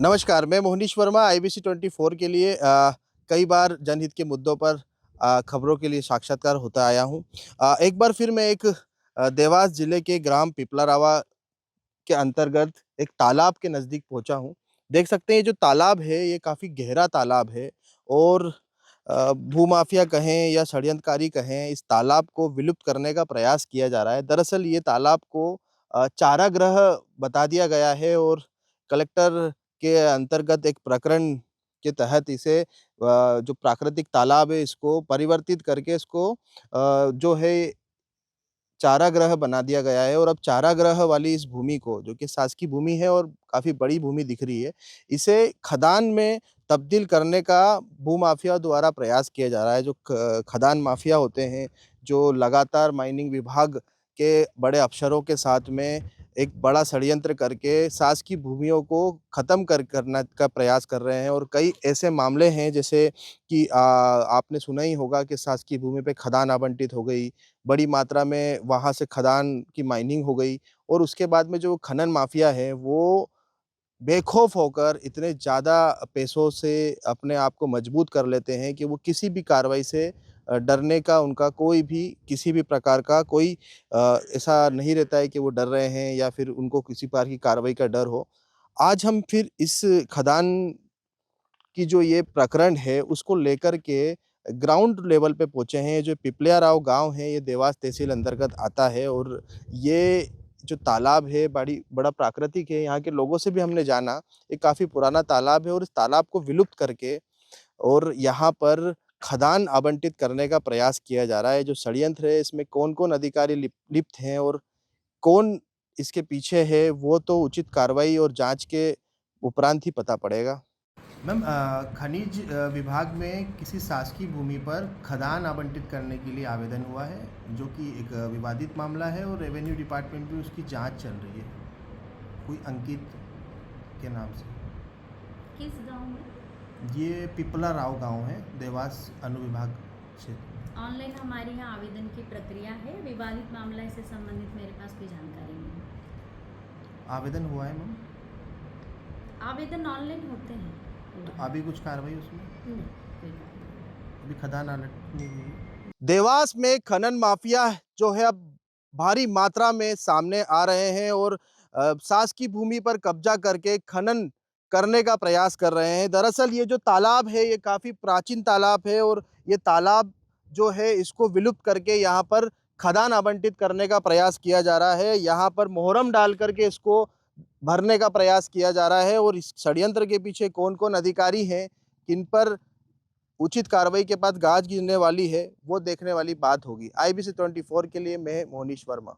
नमस्कार, मैं मोहनीश वर्मा आईबीसी 24 के लिए कई बार जनहित के मुद्दों पर खबरों के लिए साक्षात्कार होता आया हूँ। एक बार फिर मैं एक देवास जिले के ग्राम पिपलारावा के अंतर्गत एक तालाब के नज़दीक पहुँचा हूँ। देख सकते हैं ये जो तालाब है ये काफ़ी गहरा तालाब है और भूमाफिया कहें या षड्यंत्रकारी कहें, इस तालाब को विलुप्त करने का प्रयास किया जा रहा है। दरअसल ये तालाब को चारागाह बता दिया गया है और कलेक्टर के अंतर्गत एक प्रकरण के तहत इसे जो प्राकृतिक तालाब है इसको परिवर्तित करके इसको जो है चारागाह बना दिया गया है और अब चारागाह वाली इस भूमि को, जो कि शासकीय भूमि है और काफ़ी बड़ी भूमि दिख रही है, इसे खदान में तब्दील करने का भूमाफिया द्वारा प्रयास किया जा रहा है। जो खदान माफिया होते हैं, जो लगातार माइनिंग विभाग के बड़े अफ़सरों के साथ में एक बड़ा षड्यंत्र करके शासकीय भूमियों को ख़त्म करना का प्रयास कर रहे हैं और कई ऐसे मामले हैं जैसे कि आपने सुना ही होगा कि शासकीय भूमि पे खदान आवंटित हो गई, बड़ी मात्रा में वहाँ से खदान की माइनिंग हो गई और उसके बाद में जो खनन माफिया है वो बेखौफ होकर इतने ज़्यादा पैसों से अपने आप को मजबूत कर लेते हैं कि वो किसी भी कार्रवाई से डरने का उनका कोई भी किसी भी प्रकार का कोई ऐसा नहीं रहता है कि वो डर रहे हैं या फिर उनको किसी प्रकार की कार्रवाई का डर हो। आज हम फिर इस खदान की जो ये प्रकरण है उसको लेकर के ग्राउंड लेवल पे पहुँचे हैं। जो पिपलियाराव गाँव है ये देवास तहसील अंतर्गत आता है और ये जो तालाब है बड़ा प्राकृतिक है। यहाँ के लोगों से भी हमने जाना, ये काफ़ी पुराना तालाब है और इस तालाब को विलुप्त करके और यहाँ पर खदान आवंटित करने का प्रयास किया जा रहा है। जो षड्यंत्र है इसमें कौन-कौन अधिकारी लिप्त हैं और कौन इसके पीछे है वो तो उचित कार्रवाई और जाँच के उपरांत ही पता पड़ेगा। मैम खनिज विभाग में किसी शासकीय भूमि पर खदान आवंटित करने के लिए आवेदन हुआ है, जो कि एक विवादित मामला है और रेवेन्यू डिपार्टमेंट में उसकी जांच चल रही है, कोई अंकित के नाम से। किस गांव में? ये पिपला राव गांव है, देवास अनुविभाग क्षेत्र में। ऑनलाइन हमारे यहाँ आवेदन की प्रक्रिया है। विवादित मामला से संबंधित मेरे पास कोई जानकारी नहीं है। आवेदन हुआ है मैम? आवेदन ऑनलाइन होते हैं। तो अभी कुछ कार्रवाई उसमें? नहीं, कोई कार्रवाई। अभी खदान अलर्ट नहीं हुई। देवास में खनन माफिया जो है अब भारी मात्रा में सामने आ रहे हैं और शासकीय भूमि पर कब्जा करके खनन करने का प्रयास कर रहे हैं। दरअसल ये जो तालाब है ये काफ़ी प्राचीन तालाब है और ये तालाब जो है इसको विलुप्त करके यहाँ पर खदान आवंटित करने का प्रयास किया जा रहा है। यहाँ पर मोहरम डाल करके इसको भरने का प्रयास किया जा रहा है और इस षड्यंत्र के पीछे कौन-कौन अधिकारी हैं, किन पर उचित कार्रवाई के बाद गाज गिरने वाली है, वो देखने वाली बात होगी। आईबीसी 24 के लिए मैं मोहनीश वर्मा।